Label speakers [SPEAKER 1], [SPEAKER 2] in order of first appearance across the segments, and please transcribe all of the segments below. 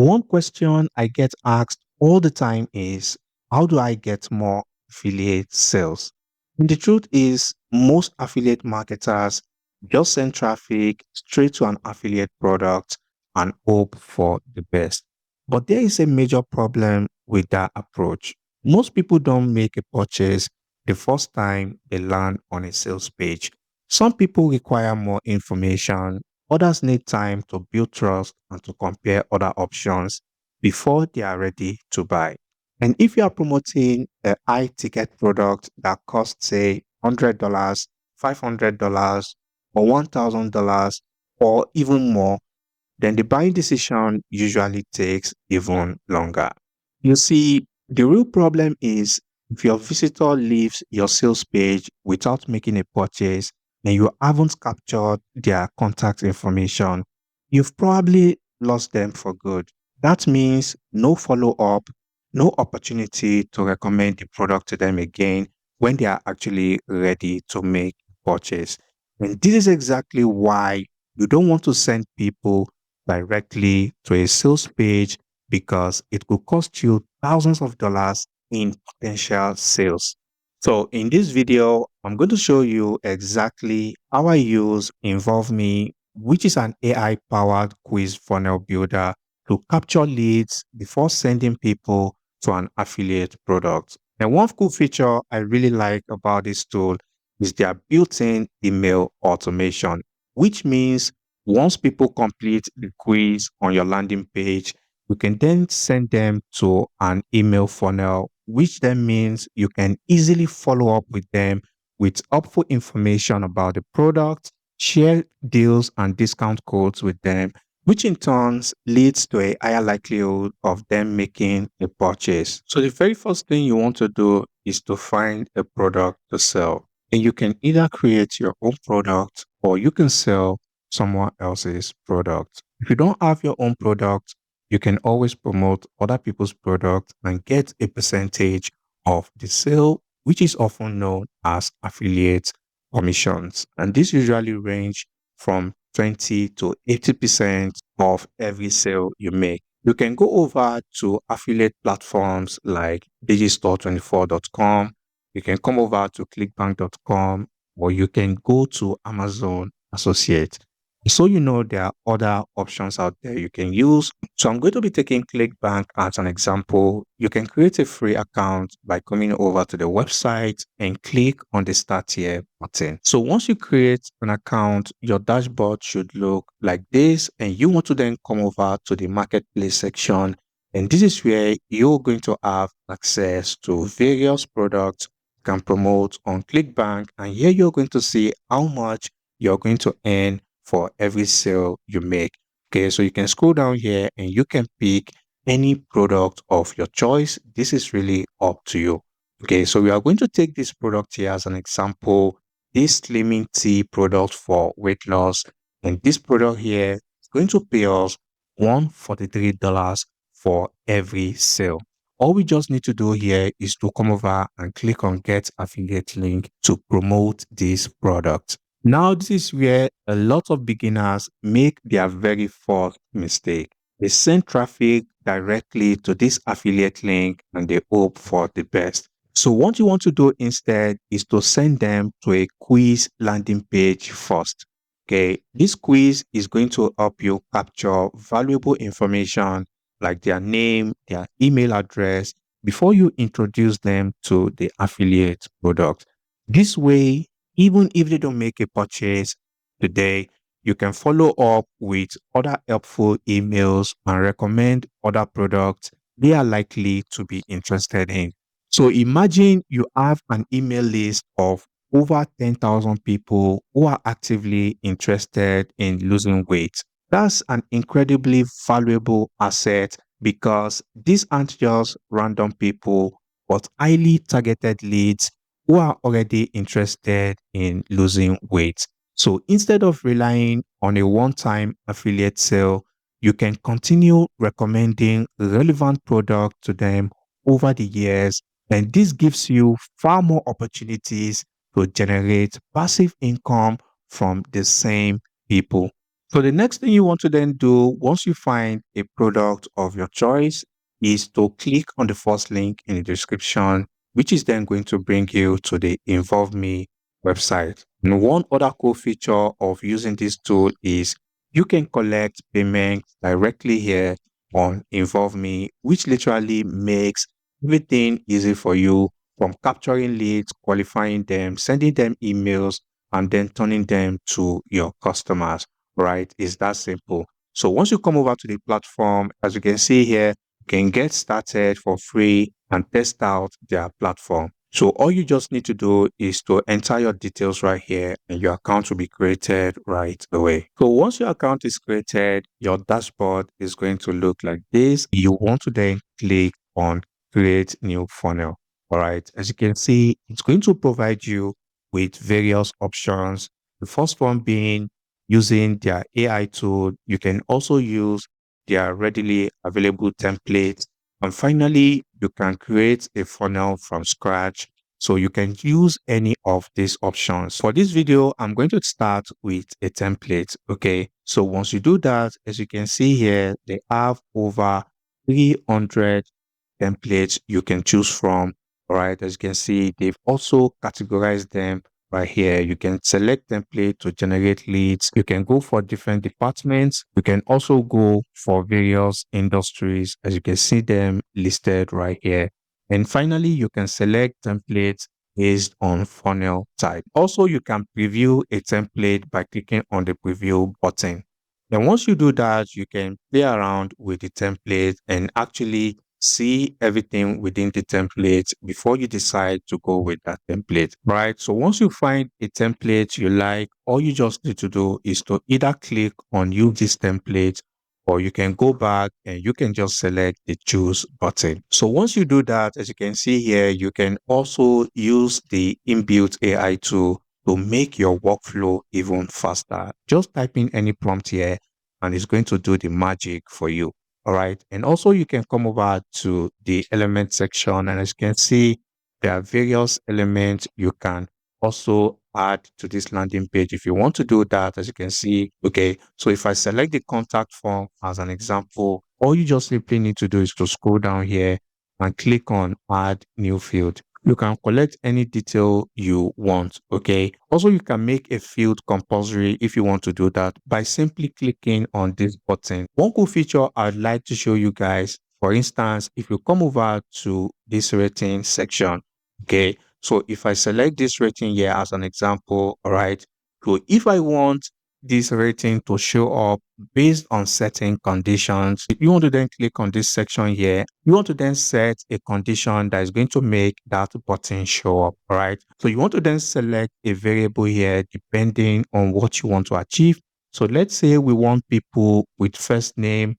[SPEAKER 1] One question I get asked all the time is, how do I get more affiliate sales? And the truth is, most affiliate marketers just send traffic straight to an affiliate product and hope for the best. But there is a major problem with that approach. Most people don't make a purchase the first time they land on a sales page. Some people require more information. Others need time to build trust and to compare other options before they are ready to buy. And if you are promoting a high ticket product that costs, say, $100, $500, or $1,000, or even more, then the buying decision usually takes even longer. You see, the real problem is if your visitor leaves your sales page without making a purchase and you haven't captured their contact information, you've probably lost them for good. That means no follow up, no opportunity to recommend the product to them again when they are actually ready to make a purchase. And this is exactly why you don't want to send people directly to a sales page because it could cost you thousands of dollars in potential sales. So in this video, I'm going to show you exactly how I use Involve Me, which is an AI powered quiz funnel builder to capture leads before sending people to an affiliate product. And one cool feature I really like about this tool is their built-in email automation, which means once people complete the quiz on your landing page, you can then send them to an email funnel, which then means you can easily follow up with them with helpful information about the product, share deals and discount codes with them, which in turn leads to a higher likelihood of them making a purchase. So the very first thing you want to do is to find a product to sell. And you can either create your own product or you can sell someone else's product. If you don't have your own product, you can always promote other people's product and get a percentage of the sale, which is often known as affiliate commissions. And this usually range from 20 to 80% of every sale you make. You can go over to affiliate platforms like digistore24.com. You can come over to clickbank.com or you can go to Amazon Associate. So you know there are other options out there you can use. So I'm going to be taking ClickBank as an example. You can create a free account by coming over to the website and click on the Start Here button. So once you create an account, your dashboard should look like this, and you want to then come over to the marketplace section. And this is where you're going to have access to various products you can promote on ClickBank. And here you're going to see how much you're going to earn for every sale you make. Okay, so you can scroll down here and you can pick any product of your choice. This is really up to you. Okay, so we are going to take this product here as an example, this Slimming Tea product for weight loss. And this product here is going to pay us $143 for every sale. All we just need to do here is to come over and click on Get Affiliate Link to promote this product. Now, this is where a lot of beginners make their very first mistake. They send traffic directly to this affiliate link and they hope for the best. So what you want to do instead is to send them to a quiz landing page first. Okay, this quiz is going to help you capture valuable information like their name, their email address before you introduce them to the affiliate product. This way, even if they don't make a purchase today, you can follow up with other helpful emails and recommend other products they are likely to be interested in. So imagine you have an email list of over 10,000 people who are actively interested in losing weight. That's an incredibly valuable asset because these aren't just random people, but highly targeted leads who are already interested in losing weight. So instead of relying on a one-time affiliate sale, you can continue recommending relevant product to them over the years, and this gives you far more opportunities to generate passive income from the same people. So the next thing you want to then do once you find a product of your choice is to click on the first link in the description, which is then going to bring you to the Involve Me website. And one other cool feature of using this tool is you can collect payments directly here on Involve Me, which literally makes everything easy for you from capturing leads, qualifying them, sending them emails, and then turning them to your customers, right? It's that simple. So once you come over to the platform, as you can see here, you can get started for free and test out their platform. So all you just need to do is to enter your details right here and your account will be created right away. So once your account is created, your dashboard is going to look like this. You want to then click on create new funnel. All right. As you can see, it's going to provide you with various options. The first one being using their AI tool. You can also use their readily available templates. And finally, you can create a funnel from scratch. So you can use any of these options. For this video, I'm going to start with a template. Okay. So once you do that, as you can see here, they have over 300 templates you can choose from. All right. As you can see, they've also categorized them right here. You can select template to generate leads. You can go for different departments. You can also go for various industries, as you can see them listed right here. And finally, you can select templates based on funnel type. Also, you can preview a template by clicking on the preview button. Then once you do that, you can play around with the template and actually see everything within the template before you decide to go with that template, right? So once you find a template you like, all you just need to do is to either click on use this template or you can go back and you can just select the choose button. So once you do that, as you can see here, you can also use the inbuilt AI tool to make your workflow even faster. Just type in any prompt here and it's going to do the magic for you. All right. And also you can come over to the element section and as you can see, there are various elements you can also add to this landing page if you want to do that. As you can see, okay, so if I select the contact form as an example, all you just simply need to do is to scroll down here and click on add new field. You can collect any detail you want, okay? Also, you can make a field compulsory if you want to do that by simply clicking on this button. One cool feature I'd like to show you guys, for instance, if you come over to this rating section, okay? So if I select this rating here as an example, all right? So if I want this rating to show up based on certain conditions, you want to then click on this section here. You want to then set a condition that is going to make that button show up, all right? So you want to then select a variable here depending on what you want to achieve. So let's say we want people with first name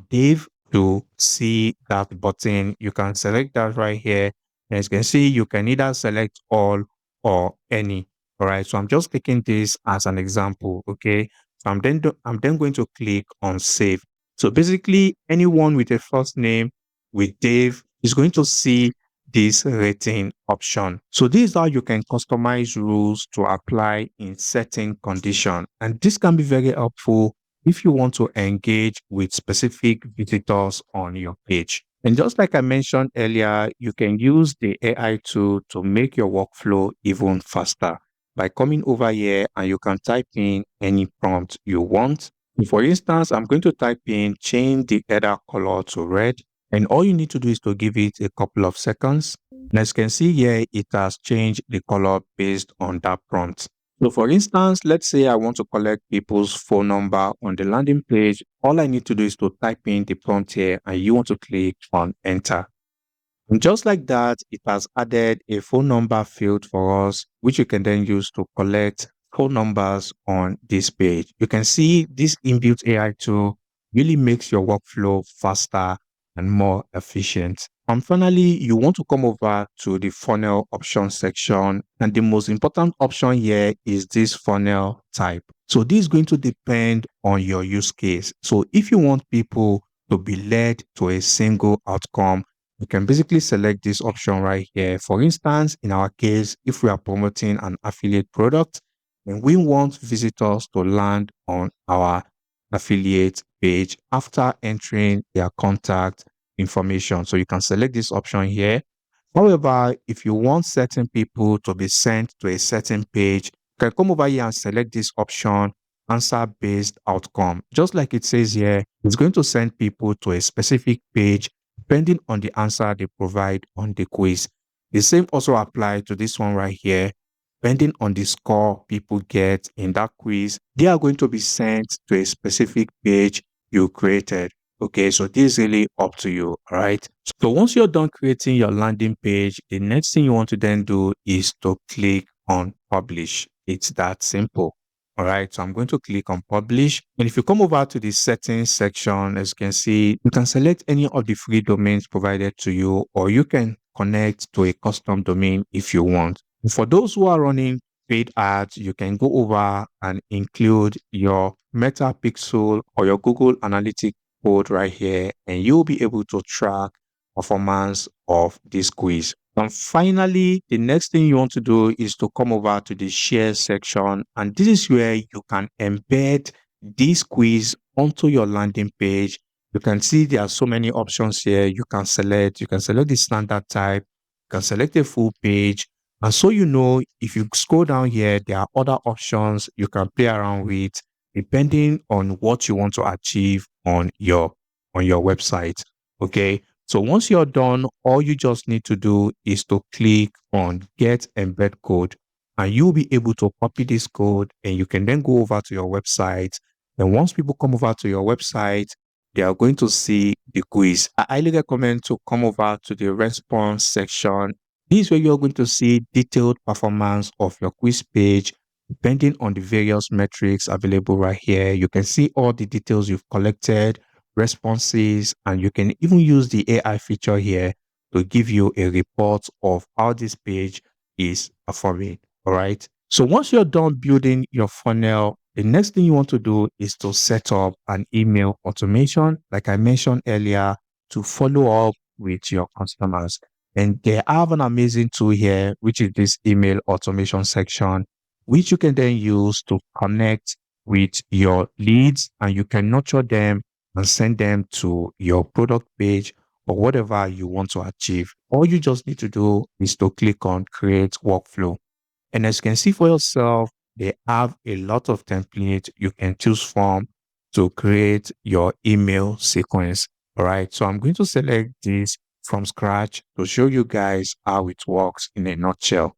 [SPEAKER 1] Dave to see that button. You can select that right here. As you can see, you can either select all or any. All right. So I'm just taking this as an example. Okay. So I'm then going to click on save. So basically, anyone with a first name with Dave is going to see this rating option. So this is how you can customize rules to apply in certain conditions. And this can be very helpful if you want to engage with specific visitors on your page. And just like I mentioned earlier, you can use the AI tool to make your workflow even faster by coming over here and you can type in any prompt you want. For instance, I'm going to type in change the header color to red. And all you need to do is to give it a couple of seconds. And as you can see here, it has changed the color based on that prompt. So for instance, let's say I want to collect people's phone number on the landing page. All I need to do is to type in the prompt here and you want to click on enter. And just like that, it has added a phone number field for us, which you can then use to collect phone numbers on this page. You can see this inbuilt AI tool really makes your workflow faster and more efficient. And finally, you want to come over to the funnel option section. And the most important option here is this funnel type. So this is going to depend on your use case. So if you want people to be led to a single outcome, you can basically select this option right here. For instance, in our case, if we are promoting an affiliate product, And we want visitors to land on our affiliate page after entering their contact information. So you can select this option here. However, if you want certain people to be sent to a certain page, you can come over here and select this option, answer based outcome. Just like it says here, it's going to send people to a specific page depending on the answer they provide on the quiz. The same also applies to this one right here. Depending on the score people get in that quiz, they are going to be sent to a specific page you created. Okay, so this is really up to you, all right? So once you're done creating your landing page, the next thing you want to then do is to click on publish. It's that simple. All right, so I'm going to click on publish. And if you come over to the settings section, as you can see, you can select any of the free domains provided to you, or you can connect to a custom domain if you want. For those who are running paid ads, you can go over and include your Meta Pixel or your Google Analytics code right here, and you'll be able to track performance of this quiz. And finally, the next thing you want to do is to come over to the share section, and this is where you can embed this quiz onto your landing page. You can see there are so many options here. You can select the standard type, you can select a full page. And so if you scroll down here, there are other options you can play around with depending on what you want to achieve on your website. Okay. So once you're done, all you just need to do is to click on get embed code, and you'll be able to copy this code, and you can then go over to your website. And once people come over to your website, they are going to see the quiz. I highly recommend to come over to the response section. This is where you're going to see detailed performance of your quiz page depending on the various metrics available right here. You can see all the details you've collected, responses, and you can even use the AI feature here to give you a report of how this page is performing. All right. So once you're done building your funnel, the next thing you want to do is to set up an email automation, like I mentioned earlier, to follow up with your customers. And they have an amazing tool here, which is this email automation section, which you can then use to connect with your leads, and you can nurture them and send them to your product page or whatever you want to achieve. All you just need to do is to click on create workflow. And as you can see for yourself, they have a lot of templates you can choose from to create your email sequence. All right. So I'm going to select this from scratch to show you guys how it works in a nutshell.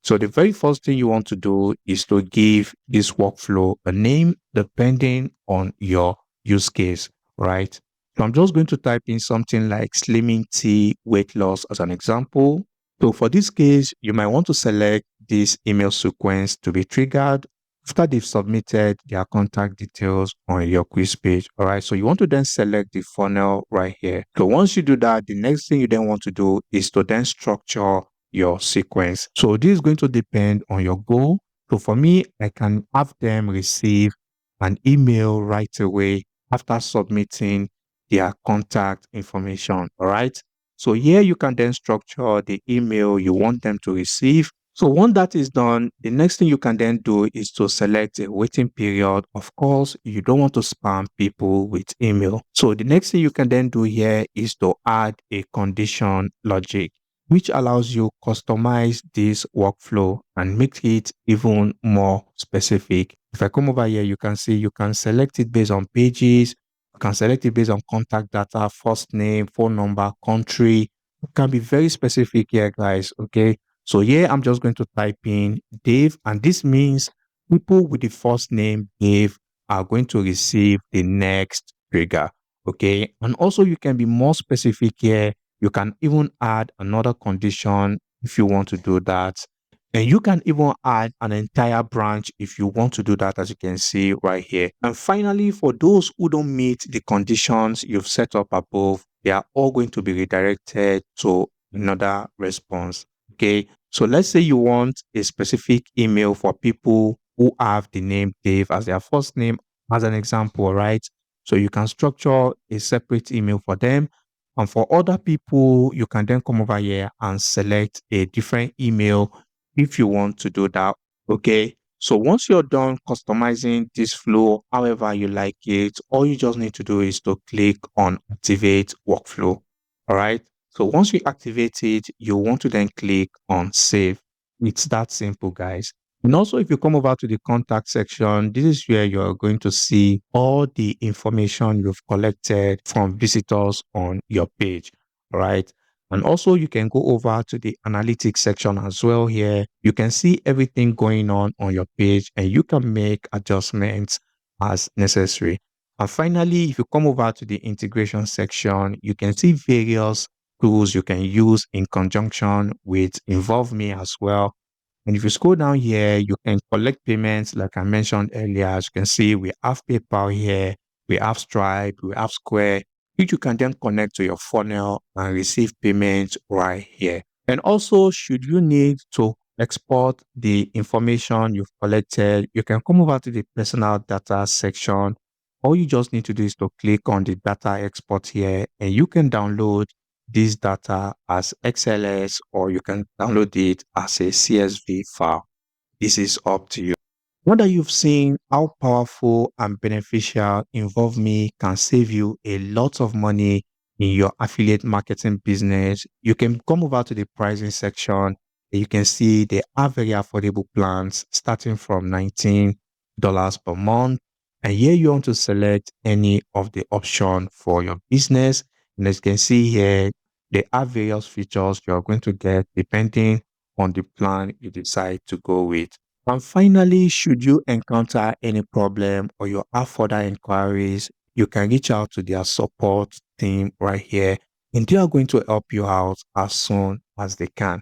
[SPEAKER 1] So the very first thing you want to do is to give this workflow a name depending on your use case, right? So I'm just going to type in something like slimming tea weight loss as an example. So for this case, you might want to select this email sequence to be triggered after they've submitted their contact details on your quiz page. All right. So you want to then select the funnel right here. So once you do that, the next thing you then want to do is to then structure your sequence. So this is going to depend on your goal. So for me, I can have them receive an email right away after submitting their contact information. All right. So here you can then structure the email you want them to receive. So once that is done, the next thing you can then do is to select a waiting period. Of course, you don't want to spam people with email. So the next thing you can then do here is to add a condition logic, which allows you customize this workflow and make it even more specific. If I come over here, you can see you can select it based on pages. You can select it based on contact data, first name, phone number, country. You can be very specific here, guys. Okay. So here I'm just going to type in Dave, and this means people with the first name Dave are going to receive the next trigger. Okay. And also you can be more specific here. You can even add another condition if you want to do that. And you can even add an entire branch if you want to do that, as you can see right here. And finally, for those who don't meet the conditions you've set up above, they are all going to be redirected to another response. Okay. So let's say you want a specific email for people who have the name Dave as their first name, as an example, right? So you can structure a separate email for them. And for other people, you can then come over here and select a different email if you want to do that. Okay. So once you're done customizing this flow however you like it, all you just need to do is to click on activate workflow. All right. So once you activate it, you want to then click on save. It's that simple, guys. And also, if you come over to the contact section, this is where you're going to see all the information you've collected from visitors on your page. All right. And also, you can go over to the analytics section as well here. You can see everything going on your page, and you can make adjustments as necessary. And finally, if you come over to the integration section, you can see various tools you can use in conjunction with Involve Me as well. And if you scroll down here, you can collect payments like I mentioned earlier. As you can see, we have PayPal here, we have Stripe, we have Square, which you can then connect to your funnel and receive payments right here. And also, should you need to export the information you've collected, you can come over to the personal data section. All you just need to do is to click on the data export here, and you can download this data as XLS or you can download it as a CSV file. This is up to you. Now that you've seen how powerful and beneficial Involve Me can save you a lot of money in your affiliate marketing business, you can come over to the pricing section. You can see they are very affordable plans starting from $19 per month. And here you want to select any of the option for your business. And as you can see here, there are various features you're going to get depending on the plan you decide to go with. And finally, should you encounter any problem or you have further inquiries, you can reach out to their support team right here, and they are going to help you out as soon as they can.